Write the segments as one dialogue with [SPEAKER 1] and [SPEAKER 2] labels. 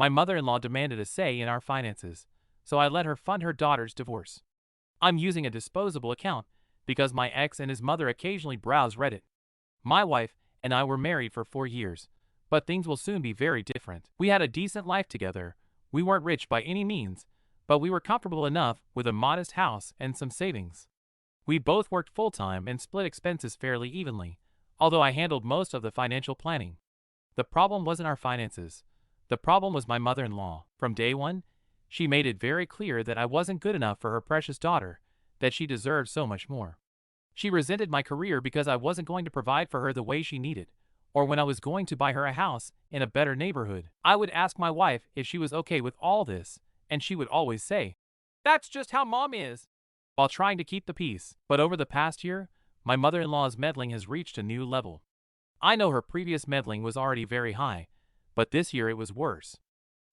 [SPEAKER 1] My mother-in-law demanded a say in our finances, so I let her fund her daughter's divorce. I'm using a disposable account because my ex and his mother occasionally browse Reddit. My wife and I were married for 4 years, but things will soon be very different. We had a decent life together. We weren't rich by any means, but we were comfortable enough with a modest house and some savings. We both worked full-time and split expenses fairly evenly, although I handled most of the financial planning. The problem wasn't our finances. The problem was my mother-in-law. From day one, she made it very clear that I wasn't good enough for her precious daughter, that she deserved so much more. She resented my career because I wasn't going to provide for her the way she needed, or when I was going to buy her a house in a better neighborhood. I would ask my wife if she was okay with all this, and she would always say, "That's just how mom is," while trying to keep the peace. But over the past year, my mother-in-law's meddling has reached a new level. I know her previous meddling was already very high, but this year it was worse.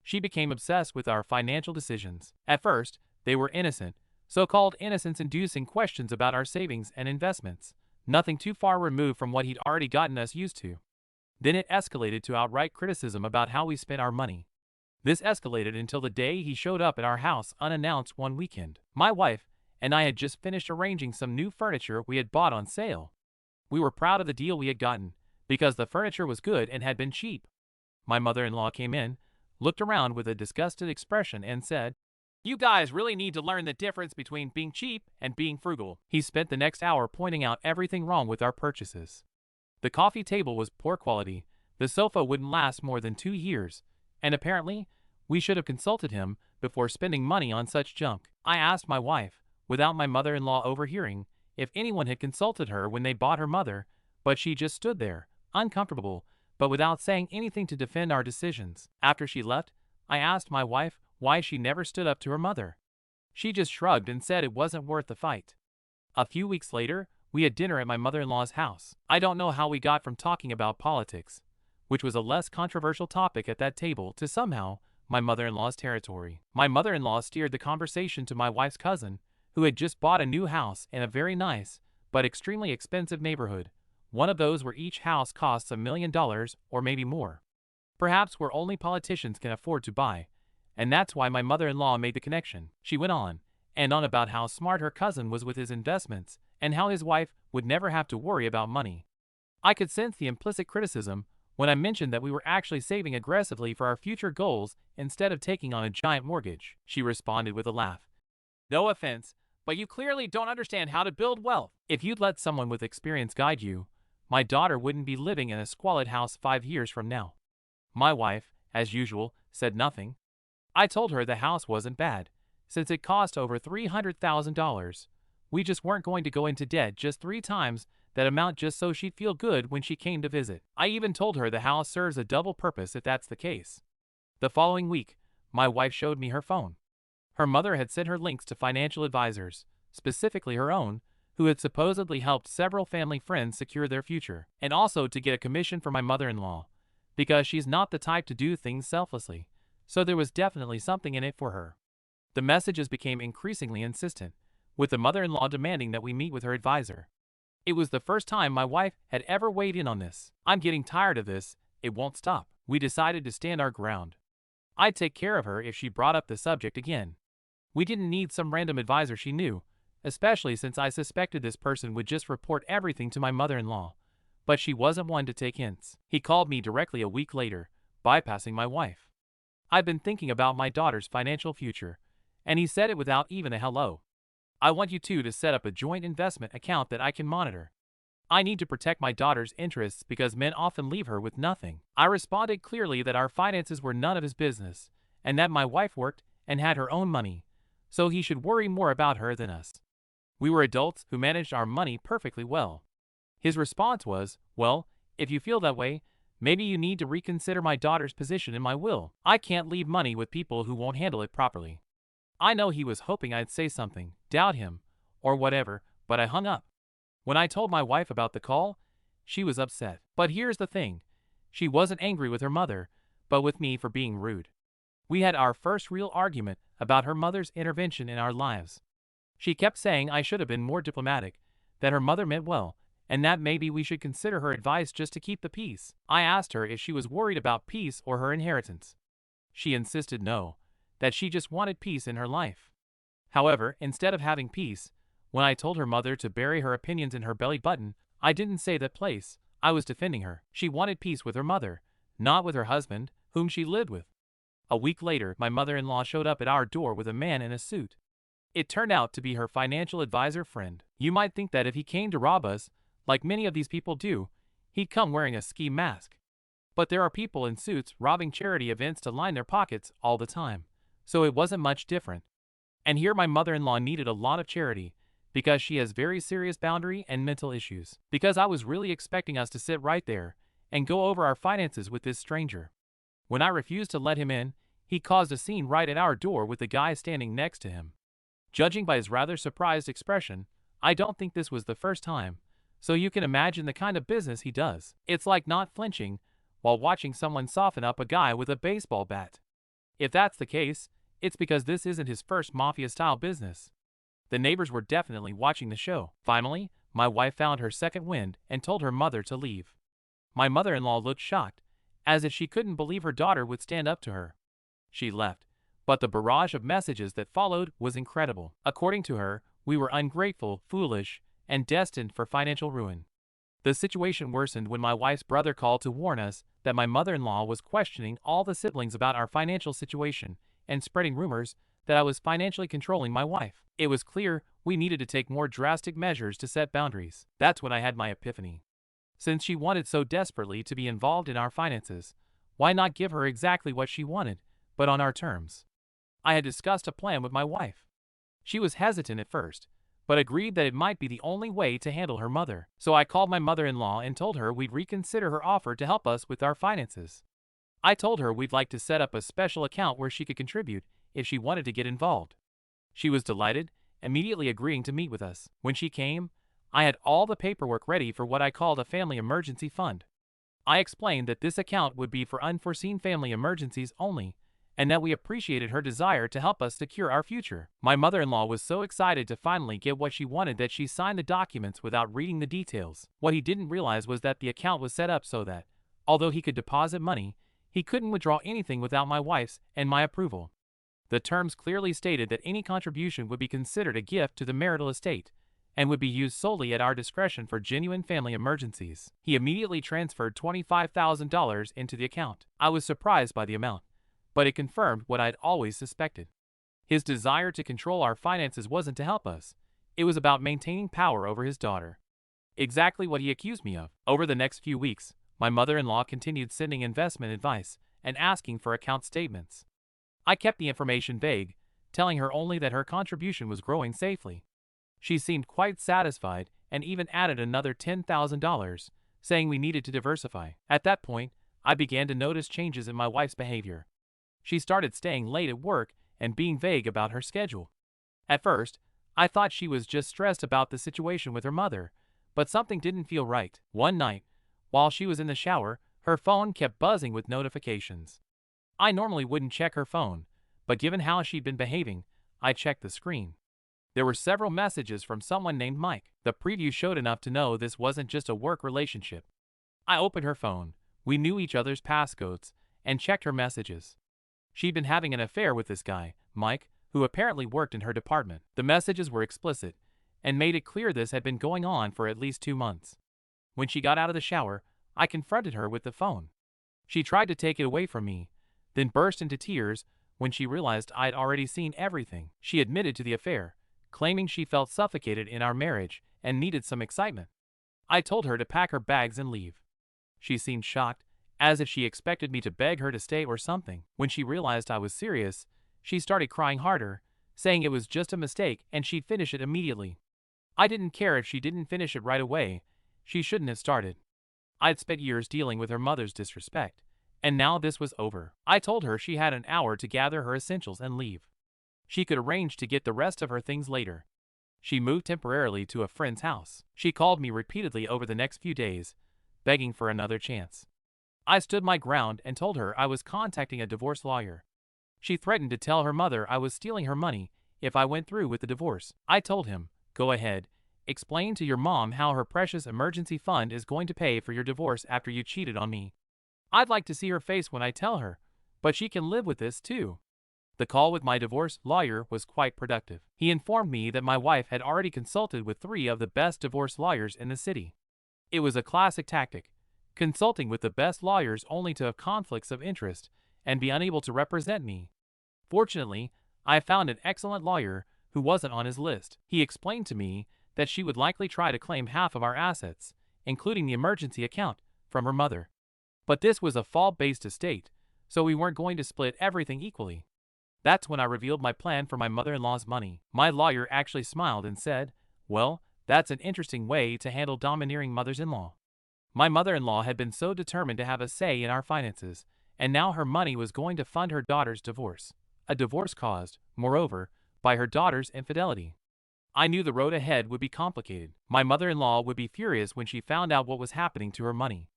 [SPEAKER 1] She became obsessed with our financial decisions. At first, they were innocent, so-called innocence-inducing questions about our savings and investments, nothing too far removed from what he'd already gotten us used to. Then it escalated to outright criticism about how we spent our money. This escalated until the day he showed up at our house unannounced one weekend. My wife and I had just finished arranging some new furniture we had bought on sale. We were proud of the deal we had gotten, because the furniture was good and had been cheap. My mother-in-law came in, looked around with a disgusted expression and said, "You guys really need to learn the difference between being cheap and being frugal." He spent the next hour pointing out everything wrong with our purchases. The coffee table was poor quality, the sofa wouldn't last more than 2 years, and apparently, we should have consulted him before spending money on such junk. I asked my wife, without my mother-in-law overhearing, if anyone had consulted her when they bought her mother, but she just stood there, uncomfortable, but without saying anything to defend our decisions. After she left, I asked my wife why she never stood up to her mother. She just shrugged and said it wasn't worth the fight. A few weeks later, we had dinner at my mother-in-law's house. I don't know how we got from talking about politics, which was a less controversial topic at that table, to somehow my mother-in-law's territory. My mother-in-law steered the conversation to my wife's cousin, who had just bought a new house in a very nice, but extremely expensive neighborhood, one of those where each house costs $1 million or maybe more. Perhaps where only politicians can afford to buy, and that's why my mother-in-law made the connection. She went on and on about how smart her cousin was with his investments and how his wife would never have to worry about money. I could sense the implicit criticism when I mentioned that we were actually saving aggressively for our future goals instead of taking on a giant mortgage. She responded with a laugh. "No offense, but you clearly don't understand how to build wealth. If you'd let someone with experience guide you, my daughter wouldn't be living in a squalid house 5 years from now." My wife, as usual, said nothing. I told her the house wasn't bad, since it cost over $300,000. We just weren't going to go into debt just 3 times that amount just so she'd feel good when she came to visit. I even told her the house serves a double purpose if that's the case. The following week, my wife showed me her phone. Her mother had sent her links to financial advisors, specifically her own, who had supposedly helped several family friends secure their future, and also to get a commission for my mother-in-law, because she's not the type to do things selflessly, so there was definitely something in it for her. The messages became increasingly insistent, with the mother-in-law demanding that we meet with her advisor. It was the first time my wife had ever weighed in on this. "I'm getting tired of this, it won't stop." We decided to stand our ground. I'd take care of her if she brought up the subject again. We didn't need some random advisor she knew, especially since I suspected this person would just report everything to my mother-in-law, but she wasn't one to take hints. He called me directly a week later, bypassing my wife. "I've been thinking about my daughter's financial future," and he said it without even a hello. "I want you two to set up a joint investment account that I can monitor. I need to protect my daughter's interests because men often leave her with nothing." I responded clearly that our finances were none of his business, and that my wife worked and had her own money, so he should worry more about her than us. We were adults who managed our money perfectly well. His response was, "Well, if you feel that way, maybe you need to reconsider my daughter's position in my will. I can't leave money with people who won't handle it properly." I know he was hoping I'd say something, doubt him, or whatever, but I hung up. When I told my wife about the call, she was upset. But here's the thing, she wasn't angry with her mother, but with me for being rude. We had our first real argument about her mother's intervention in our lives. She kept saying I should have been more diplomatic, that her mother meant well, and that maybe we should consider her advice just to keep the peace. I asked her if she was worried about peace or her inheritance. She insisted no, that she just wanted peace in her life. However, instead of having peace, when I told her mother to bury her opinions in her belly button, I didn't say that place. I was defending her. She wanted peace with her mother, not with her husband, whom she lived with. A week later, my mother-in-law showed up at our door with a man in a suit. It turned out to be her financial advisor friend. You might think that if he came to rob us, like many of these people do, he'd come wearing a ski mask. But there are people in suits robbing charity events to line their pockets all the time, so it wasn't much different. And here my mother-in-law needed a lot of charity, because she has very serious boundary and mental issues. Because I was really expecting us to sit right there and go over our finances with this stranger. When I refused to let him in, he caused a scene right at our door with the guy standing next to him. Judging by his rather surprised expression, I don't think this was the first time, so you can imagine the kind of business he does. It's like not flinching while watching someone soften up a guy with a baseball bat. If that's the case, it's because this isn't his first mafia-style business. The neighbors were definitely watching the show. Finally, my wife found her second wind and told her mother to leave. My mother-in-law looked shocked, as if she couldn't believe her daughter would stand up to her. She left, but the barrage of messages that followed was incredible. According to her, we were ungrateful, foolish, and destined for financial ruin. The situation worsened when my wife's brother called to warn us that my mother-in-law was questioning all the siblings about our financial situation and spreading rumors that I was financially controlling my wife. It was clear we needed to take more drastic measures to set boundaries. That's when I had my epiphany. Since she wanted so desperately to be involved in our finances, why not give her exactly what she wanted, but on our terms? I had discussed a plan with my wife. She was hesitant at first, but agreed that it might be the only way to handle her mother. So I called my mother-in-law and told her we'd reconsider her offer to help us with our finances. I told her we'd like to set up a special account where she could contribute if she wanted to get involved. She was delighted, immediately agreeing to meet with us. When she came, I had all the paperwork ready for what I called a family emergency fund. I explained that this account would be for unforeseen family emergencies only, and that we appreciated her desire to help us secure our future. My mother-in-law was so excited to finally get what she wanted that she signed the documents without reading the details. What he didn't realize was that the account was set up so that, although he could deposit money, he couldn't withdraw anything without my wife's and my approval. The terms clearly stated that any contribution would be considered a gift to the marital estate and would be used solely at our discretion for genuine family emergencies. He immediately transferred $25,000 into the account. I was surprised by the amount, but it confirmed what I'd always suspected. His desire to control our finances wasn't to help us. It was about maintaining power over his daughter. Exactly what he accused me of. Over the next few weeks, my mother-in-law continued sending investment advice and asking for account statements. I kept the information vague, telling her only that her contribution was growing safely. She seemed quite satisfied and even added another $10,000, saying we needed to diversify. At that point, I began to notice changes in my wife's behavior. She started staying late at work and being vague about her schedule. At first, I thought she was just stressed about the situation with her mother, but something didn't feel right. One night, while she was in the shower, her phone kept buzzing with notifications. I normally wouldn't check her phone, but given how she'd been behaving, I checked the screen. There were several messages from someone named Mike. The preview showed enough to know this wasn't just a work relationship. I opened her phone. We knew each other's passcodes and checked her messages. She'd been having an affair with this guy, Mike, who apparently worked in her department. The messages were explicit and made it clear this had been going on for at least 2 months. When she got out of the shower, I confronted her with the phone. She tried to take it away from me, then burst into tears when she realized I'd already seen everything. She admitted to the affair, claiming she felt suffocated in our marriage and needed some excitement. I told her to pack her bags and leave. She seemed shocked, as if she expected me to beg her to stay or something. When she realized I was serious, she started crying harder, saying it was just a mistake and she'd finish it immediately. I didn't care if she didn't finish it right away. She shouldn't have started. I'd spent years dealing with her mother's disrespect, and now this was over. I told her she had an hour to gather her essentials and leave. She could arrange to get the rest of her things later. She moved temporarily to a friend's house. She called me repeatedly over the next few days, begging for another chance. I stood my ground and told her I was contacting a divorce lawyer. She threatened to tell her mother I was stealing her money if I went through with the divorce. I told him, "Go ahead, explain to your mom how her precious emergency fund is going to pay for your divorce after you cheated on me. I'd like to see her face when I tell her, but she can live with this too. The call with my divorce lawyer was quite productive. He informed me that my wife had already consulted with 3 of the best divorce lawyers in the city. It was a classic tactic, consulting with the best lawyers only to have conflicts of interest and be unable to represent me. Fortunately, I found an excellent lawyer who wasn't on his list. He explained to me that she would likely try to claim half of our assets, including the emergency account, from her mother. But this was a fall-based estate, so we weren't going to split everything equally. That's when I revealed my plan for my mother-in-law's money. My lawyer actually smiled and said, "Well, that's an interesting way to handle domineering mothers-in-law." My mother-in-law had been so determined to have a say in our finances, and now her money was going to fund her daughter's divorce. A divorce caused, moreover, by her daughter's infidelity. I knew the road ahead would be complicated. My mother-in-law would be furious when she found out what was happening to her money.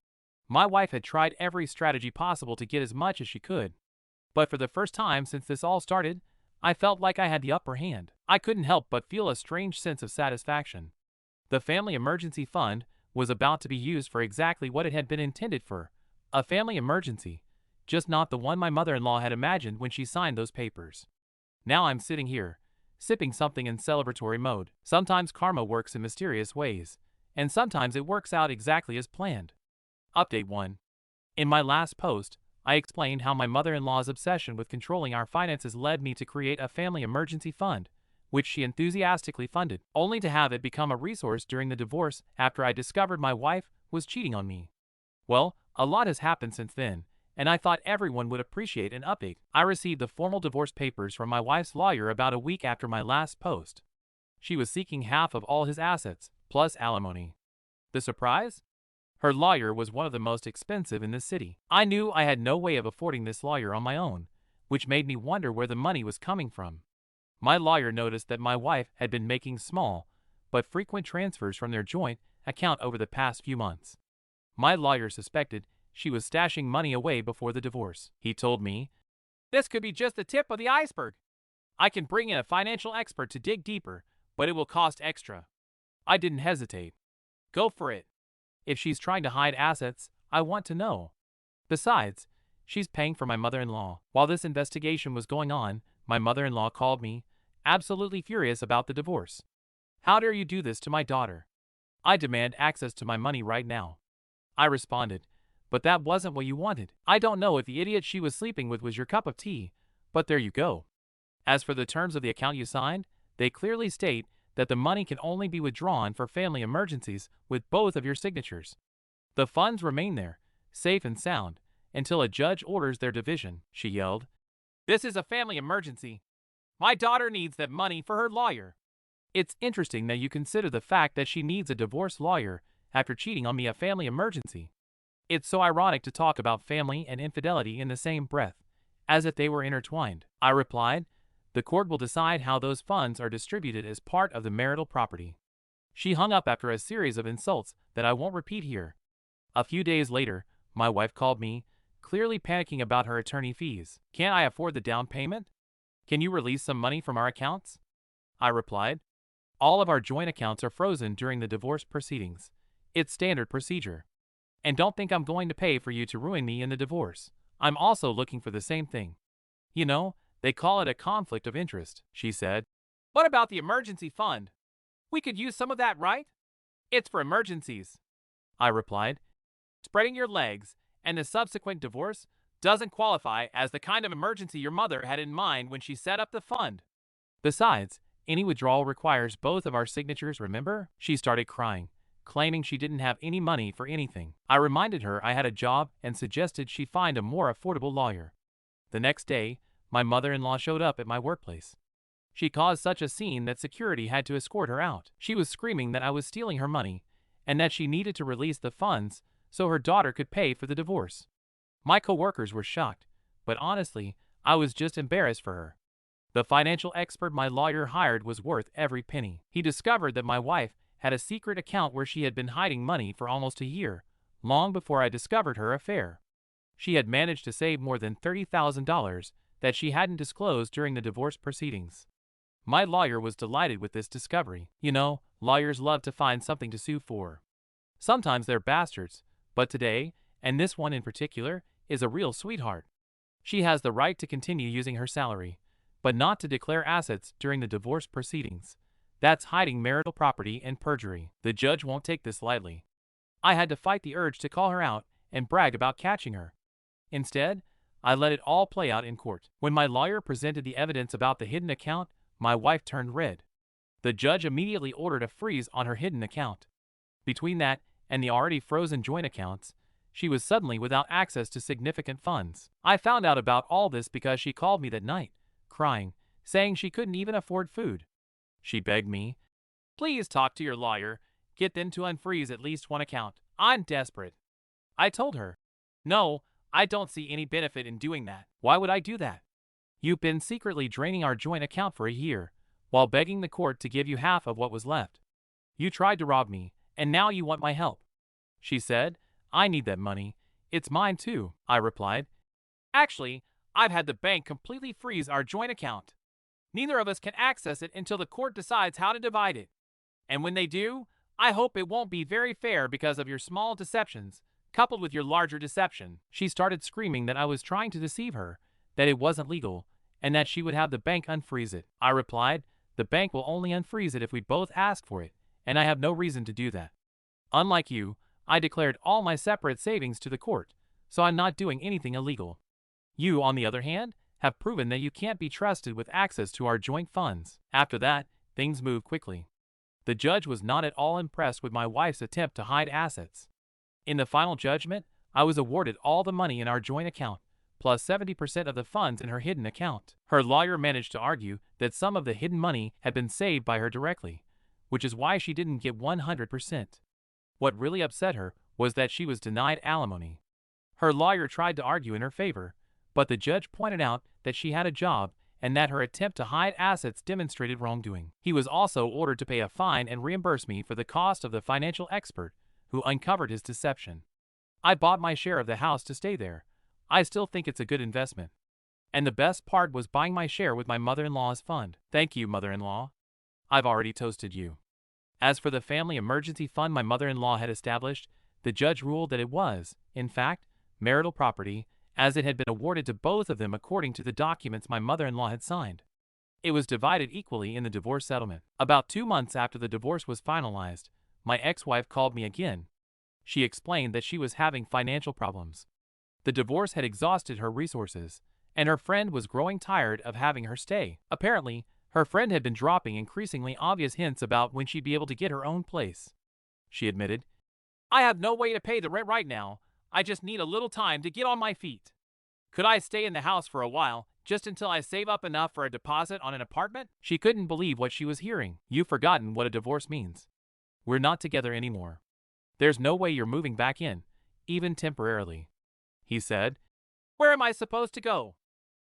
[SPEAKER 1] My wife had tried every strategy possible to get as much as she could. But for the first time since this all started, I felt like I had the upper hand. I couldn't help but feel a strange sense of satisfaction. The Family Emergency Fund was about to be used for exactly what it had been intended for, a family emergency, just not the one my mother-in-law had imagined when she signed those papers. Now I'm sitting here, sipping something in celebratory mode. Sometimes karma works in mysterious ways, and sometimes it works out exactly as planned. Update 1. In my last post, I explained how my mother-in-law's obsession with controlling our finances led me to create a family emergency fund, which she enthusiastically funded, only to have it become a resource during the divorce after I discovered my wife was cheating on me. Well, a lot has happened since then, and I thought everyone would appreciate an update. I received the formal divorce papers from my wife's lawyer about a week after my last post. She was seeking half of all his assets, plus alimony. The surprise? Her lawyer was one of the most expensive in the city. I knew I had no way of affording this lawyer on my own, which made me wonder where the money was coming from. My lawyer noticed that my wife had been making small, but frequent transfers from their joint account over the past few months. My lawyer suspected she was stashing money away before the divorce. He told me, "This could be just the tip of the iceberg. I can bring in a financial expert to dig deeper, but it will cost extra." I didn't hesitate. Go for it. If she's trying to hide assets, I want to know. Besides, she's paying for my mother-in-law. While this investigation was going on, my mother-in-law called me, absolutely furious about the divorce. "How dare you do this to my daughter? I demand access to my money right now." I responded, "But that wasn't what you wanted. I don't know if the idiot she was sleeping with was your cup of tea, but there you go. As for the terms of the account you signed, they clearly state that the money can only be withdrawn for family emergencies with both of your signatures. The funds remain there, safe and sound, until a judge orders their division," she yelled. "This is a family emergency. My daughter needs that money for her lawyer." It's interesting that you consider the fact that she needs a divorce lawyer after cheating on me a family emergency. It's so ironic to talk about family and infidelity in the same breath, as if they were intertwined. I replied, "The court will decide how those funds are distributed as part of the marital property." She hung up after a series of insults that I won't repeat here. A few days later, my wife called me, clearly panicking about her attorney fees. "Can't I afford the down payment? Can you release some money from our accounts?" I replied, "All of our joint accounts are frozen during the divorce proceedings. It's standard procedure. And don't think I'm going to pay for you to ruin me in the divorce. I'm also looking for the same thing. You know, they call it a conflict of interest," she said. "What about the emergency fund? We could use some of that, right?" "It's for emergencies," I replied. "Spreading your legs and the subsequent divorce doesn't qualify as the kind of emergency your mother had in mind when she set up the fund. Besides, any withdrawal requires both of our signatures, remember?" She started crying, claiming she didn't have any money for anything. I reminded her I had a job and suggested she find a more affordable lawyer. The next day, my mother-in-law showed up at my workplace. She caused such a scene that security had to escort her out. She was screaming that I was stealing her money and that she needed to release the funds so her daughter could pay for the divorce. My coworkers were shocked, but honestly, I was just embarrassed for her. The financial expert my lawyer hired was worth every penny. He discovered that my wife had a secret account where she had been hiding money for almost a year, long before I discovered her affair. She had managed to save more than $30,000 that she hadn't disclosed during the divorce proceedings. My lawyer was delighted with this discovery. You know, lawyers love to find something to sue for. Sometimes they're bastards, but today, and this one in particular, is a real sweetheart. She has the right to continue using her salary, but not to declare assets during the divorce proceedings. That's hiding marital property and perjury. The judge won't take this lightly. I had to fight the urge to call her out and brag about catching her. Instead, I let it all play out in court. When my lawyer presented the evidence about the hidden account, my wife turned red. The judge immediately ordered a freeze on her hidden account. Between that and the already frozen joint accounts, she was suddenly without access to significant funds. I found out about all this because she called me that night, crying, saying she couldn't even afford food. She begged me, "Please talk to your lawyer, get them to unfreeze at least one account. I'm desperate." I told her, "No, I don't see any benefit in doing that. Why would I do that? You've been secretly draining our joint account for a year, while begging the court to give you half of what was left. You tried to rob me, and now you want my help." She said, "I need that money. It's mine too," I replied. "Actually, I've had the bank completely freeze our joint account. Neither of us can access it until the court decides how to divide it. And when they do, I hope it won't be very fair because of your small deceptions, coupled with your larger deception." She started screaming that I was trying to deceive her, that it wasn't legal, and that she would have the bank unfreeze it. I replied, "The bank will only unfreeze it if we both ask for it, and I have no reason to do that. Unlike you, I declared all my separate savings to the court, so I'm not doing anything illegal. You, on the other hand, have proven that you can't be trusted with access to our joint funds." After that, things moved quickly. The judge was not at all impressed with my wife's attempt to hide assets. In the final judgment, I was awarded all the money in our joint account, plus 70% of the funds in her hidden account. Her lawyer managed to argue that some of the hidden money had been saved by her directly, which is why she didn't get 100%. What really upset her was that she was denied alimony. Her lawyer tried to argue in her favor, but the judge pointed out that she had a job and that her attempt to hide assets demonstrated wrongdoing. He was also ordered to pay a fine and reimburse me for the cost of the financial expert who uncovered his deception. I bought my share of the house to stay there. I still think it's a good investment. And the best part was buying my share with my mother-in-law's fund. Thank you, mother-in-law. I've already toasted you. As for the family emergency fund my mother-in-law had established, the judge ruled that it was, in fact, marital property, as it had been awarded to both of them according to the documents my mother-in-law had signed. It was divided equally in the divorce settlement. About 2 months after the divorce was finalized, my ex-wife called me again. She explained that she was having financial problems. The divorce had exhausted her resources, and her friend was growing tired of having her stay. Apparently, her friend had been dropping increasingly obvious hints about when she'd be able to get her own place. She admitted, "I have no way to pay the rent right now. I just need a little time to get on my feet. Could I stay in the house for a while, just until I save up enough for a deposit on an apartment?" She couldn't believe what she was hearing. "You've forgotten what a divorce means. We're not together anymore. There's no way you're moving back in, even temporarily," he said. "Where am I supposed to go?"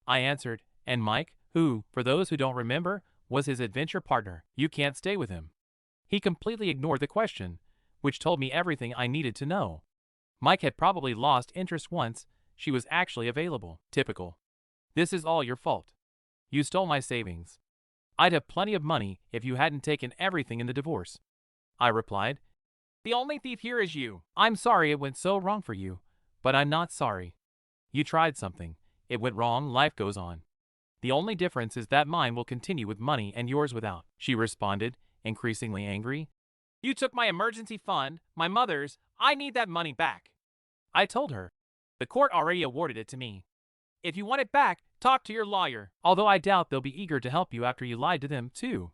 [SPEAKER 1] I answered, and Mike, who, for those who don't remember, was his adventure partner, "You can't stay with him." He completely ignored the question, which told me everything I needed to know. Mike had probably lost interest once she was actually available. Typical. "This is all your fault. You stole my savings. I'd have plenty of money if you hadn't taken everything in the divorce," I replied. "The only thief here is you. I'm sorry it went so wrong for you, but I'm not sorry. You tried something. It went wrong, life goes on. The only difference is that mine will continue with money and yours without," she responded, increasingly angry. "You took my emergency fund, my mother's. I need that money back." I told her, "The court already awarded it to me. If you want it back, talk to your lawyer." Although I doubt they'll be eager to help you after you lied to them, too.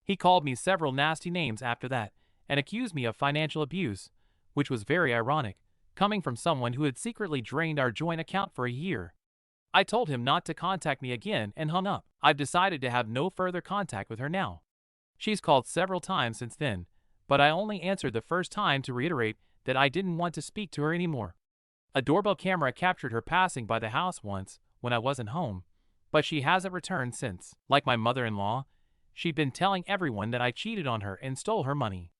[SPEAKER 1] He called me several nasty names after that and accused me of financial abuse, which was very ironic, coming from someone who had secretly drained our joint account for a year. I told him not to contact me again and hung up. I've decided to have no further contact with her now. She's called several times since then, but I only answered the first time to reiterate that I didn't want to speak to her anymore. A doorbell camera captured her passing by the house once when I wasn't home, but she hasn't returned since. Like my mother-in-law, she'd been telling everyone that I cheated on her and stole her money.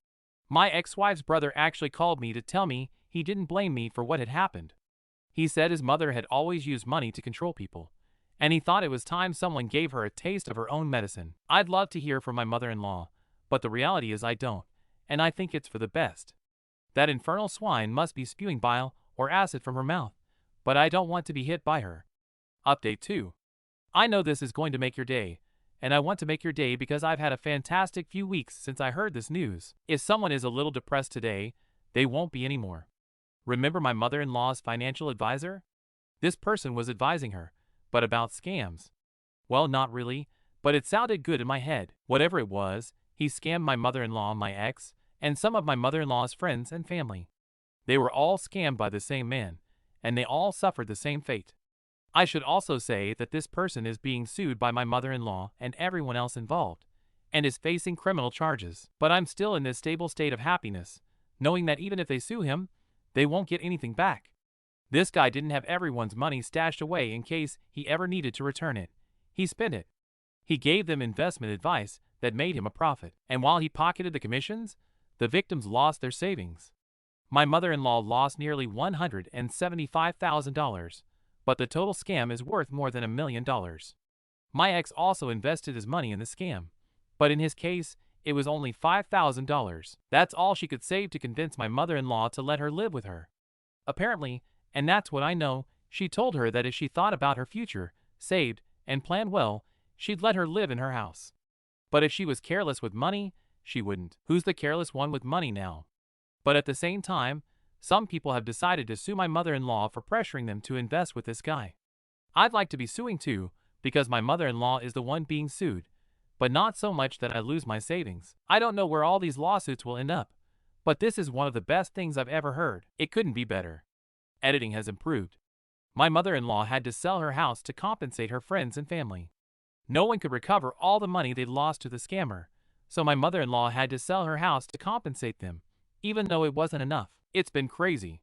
[SPEAKER 1] My ex-wife's brother actually called me to tell me he didn't blame me for what had happened. He said his mother had always used money to control people, and he thought it was time someone gave her a taste of her own medicine. I'd love to hear from my mother-in-law, but the reality is I don't, and I think it's for the best. That infernal swine must be spewing bile or acid from her mouth, but I don't want to be hit by her. Update 2. I know this is going to make your day, and I want to make your day because I've had a fantastic few weeks since I heard this news. If someone is a little depressed today, they won't be anymore. Remember my mother-in-law's financial advisor? This person was advising her, but about scams. Well, not really, but it sounded good in my head. Whatever it was, he scammed my mother-in-law, my ex, and some of my mother-in-law's friends and family. They were all scammed by the same man, and they all suffered the same fate. I should also say that this person is being sued by my mother-in-law and everyone else involved, and is facing criminal charges. But I'm still in this stable state of happiness, knowing that even if they sue him, they won't get anything back. This guy didn't have everyone's money stashed away in case he ever needed to return it. He spent it. He gave them investment advice that made him a profit, and while he pocketed the commissions, the victims lost their savings. My mother-in-law lost nearly $175,000, but the total scam is worth more than $1 million. My ex also invested his money in the scam, but in his case, it was only $5,000. That's all she could save to convince my mother-in-law to let her live with her. Apparently, and that's what I know, she told her that if she thought about her future, saved, and planned well, she'd let her live in her house. But if she was careless with money, she wouldn't. Who's the careless one with money now? But at the same time, some people have decided to sue my mother-in-law for pressuring them to invest with this guy. I'd like to be suing too, because my mother-in-law is the one being sued, but not so much that I lose my savings. I don't know where all these lawsuits will end up, but this is one of the best things I've ever heard. It couldn't be better. Editing has improved. My mother-in-law had to sell her house to compensate her friends and family. No one could recover all the money they'd lost to the scammer, so my mother-in-law had to sell her house to compensate them, even though it wasn't enough. It's been crazy.